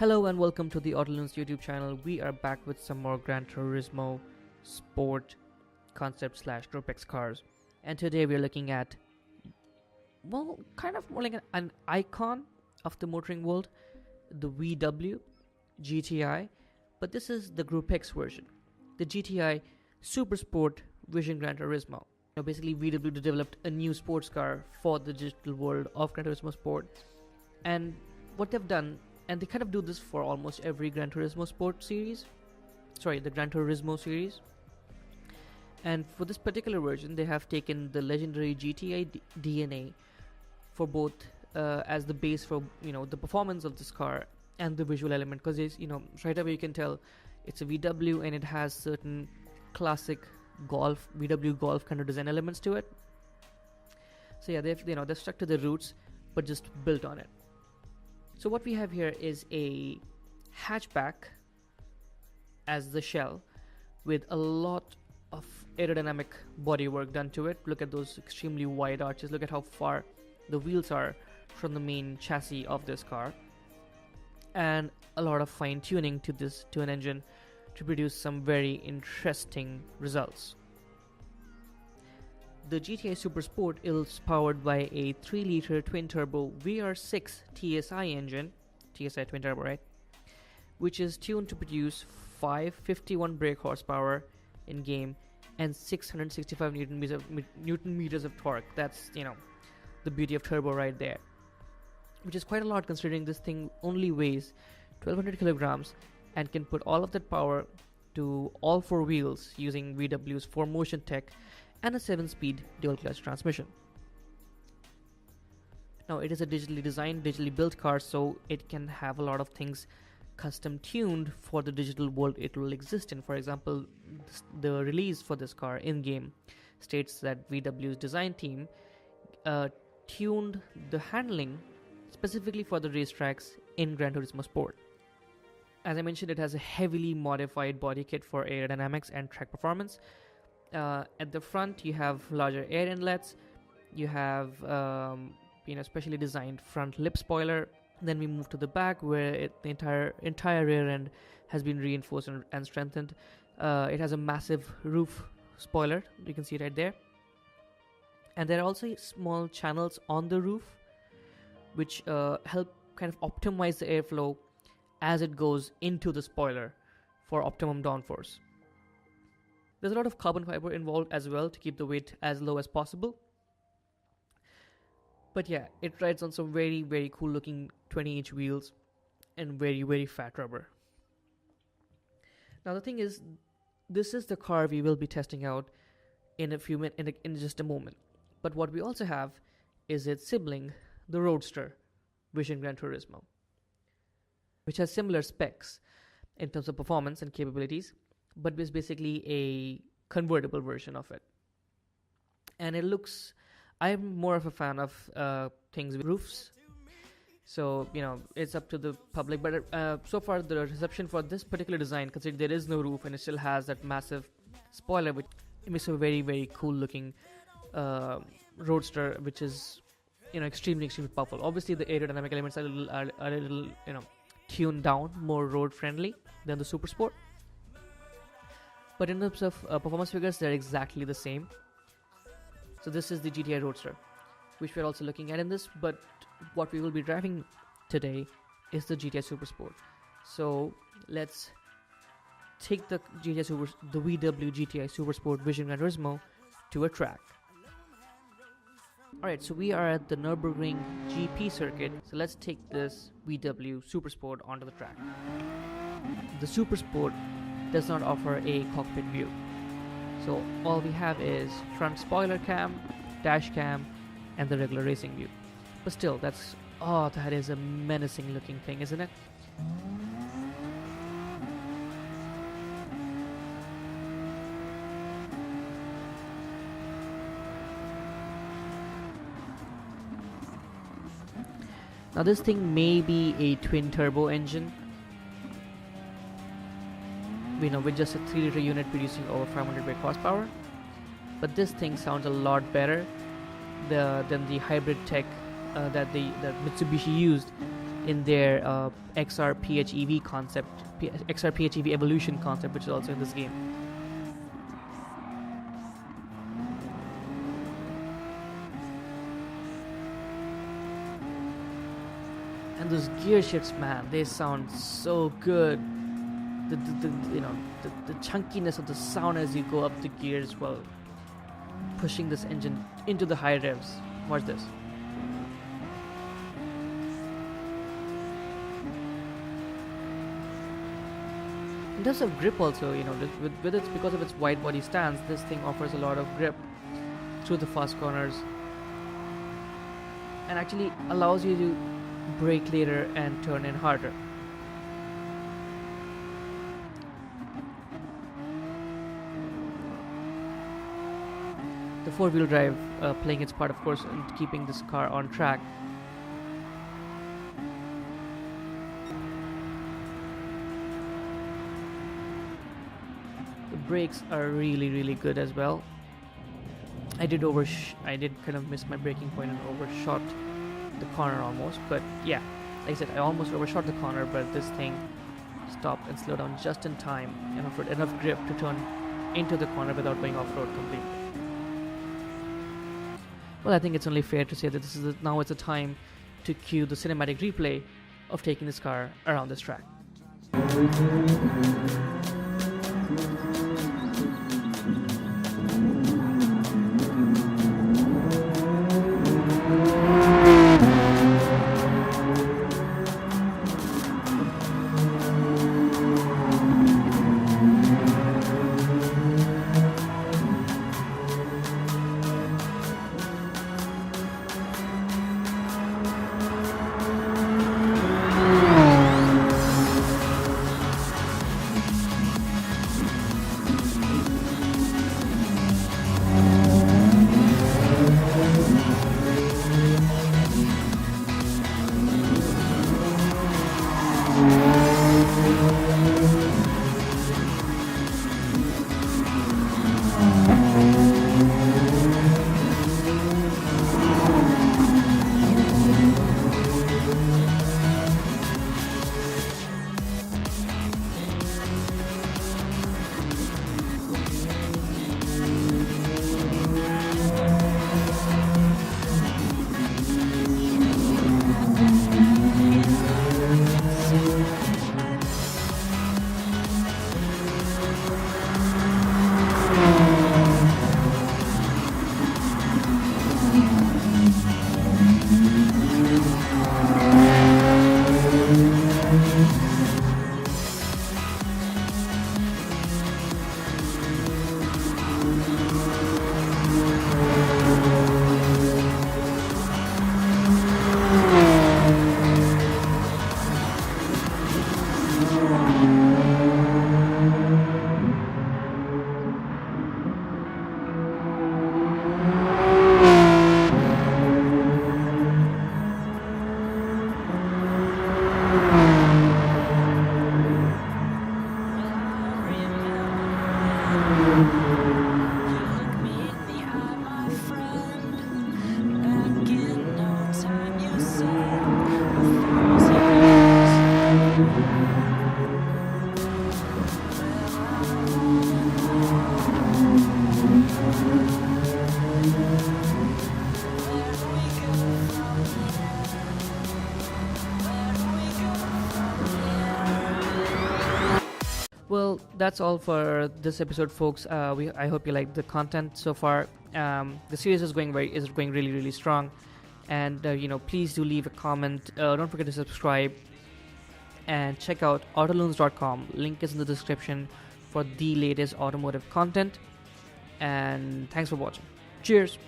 Hello and welcome to the Autoloons YouTube channel. We are back with some more Gran Turismo Sport concept slash Gr.X cars. And today we are looking at, well, kind of more like an icon of the motoring world, the VW GTI. But this is the Gr.X version, the GTI Supersport VGT Gran Turismo. Basically, VW developed a new sports car for the digital world of Gran Turismo Sport. And what they've done, and they kind of do this for almost every Gran Turismo Sport series. Sorry, the Gran Turismo series. And for this particular version, they have taken the legendary GTI DNA for both as the base for the performance of this car and the visual element. Because right away you can tell it's a VW and it has certain classic VW Golf kind of design elements to it. So yeah, they've stuck to the roots, but just built on it. So what we have here is a hatchback as the shell with a lot of aerodynamic bodywork done to it. Look at those extremely wide arches. Look at how far the wheels are from the main chassis of this car. And a lot of fine tuning to an engine to produce some very interesting results. The GTI Supersport is powered by a 3-liter twin-turbo VR6 TSI engine, TSI twin-turbo, right? Which is tuned to produce 551 brake horsepower in game and 665 newton meters of torque. That's the beauty of turbo right there, which is quite a lot considering this thing only weighs 1200 kilograms and can put all of that power to all four wheels using VW's 4Motion tech and a 7-speed dual-clutch transmission. Now, it is a digitally designed, digitally built car, so it can have a lot of things custom tuned for the digital world it will exist in. For example, the release for this car in-game states that VW's design team tuned the handling specifically for the racetracks in Gran Turismo Sport. As I mentioned, it has a heavily modified body kit for aerodynamics and track performance. At the front, you have larger air inlets. You have specially designed front lip spoiler. Then we move to the back, where the entire rear end has been reinforced and strengthened. It has a massive roof spoiler. You can see right there. And there are also small channels on the roof, which help kind of optimize the airflow as it goes into the spoiler for optimum downforce. There's a lot of carbon fiber involved as well to keep the weight as low as possible. But yeah, it rides on some very, very cool looking 20-inch wheels and very, very fat rubber. Now the thing is, this is the car we will be testing out in a few minutes, in just a moment. But what we also have is its sibling, the Roadster VGT Gran Turismo, which has similar specs in terms of performance and capabilities, but is basically a convertible version of it. And it looks, I'm more of a fan of things with roofs, so it's up to the public, but so far the reception for this particular design, considering there is no roof and it still has that massive spoiler, which makes a very, very cool looking roadster, which is extremely powerful. Obviously the aerodynamic elements are a little tuned down, more road friendly than the Supersport. But in terms of performance figures, they're exactly the same. So this is the GTI Roadster, which we're also looking at in this. But what we will be driving today is the GTI Supersport. So let's take the VW GTI Supersport VGT Gran Turismo to a track. Alright, so we are at the Nürburgring GP circuit. So let's take this VW Supersport onto the track. The Supersport does not offer a cockpit view, so all we have is front spoiler cam, dash cam, and the regular racing view. But still, that is a menacing looking thing, isn't it? Now this thing may be a twin turbo engine, with just a 3-liter unit producing over 500 brake horsepower, but this thing sounds a lot better than the hybrid tech that Mitsubishi used in their XR PHEV concept, XR PHEV evolution concept, which is also in this game. And those gear shifts, man, they sound so good. The chunkiness of the sound as you go up the gears while pushing this engine into the high revs. Watch this. In terms of grip also, with its, because of its wide body stance, this thing offers a lot of grip through the fast corners and actually allows you to brake later and turn in harder. The four-wheel drive playing its part, of course, in keeping this car on track. The brakes are really good as well. I did kind of miss my braking point and overshot the corner almost, but yeah, like I said, I almost overshot the corner, but this thing stopped and slowed down just in time and offered enough grip to turn into the corner without going off-road completely. Well, I think it's only fair to say that now it's a time to cue the cinematic replay of taking this car around this track. Well, that's all for this episode, folks. I hope you liked the content so far. The series is going really strong, and please do leave a comment. Don't forget to subscribe and check out autoloons.com. Link is in the description for the latest automotive content. And thanks for watching. Cheers.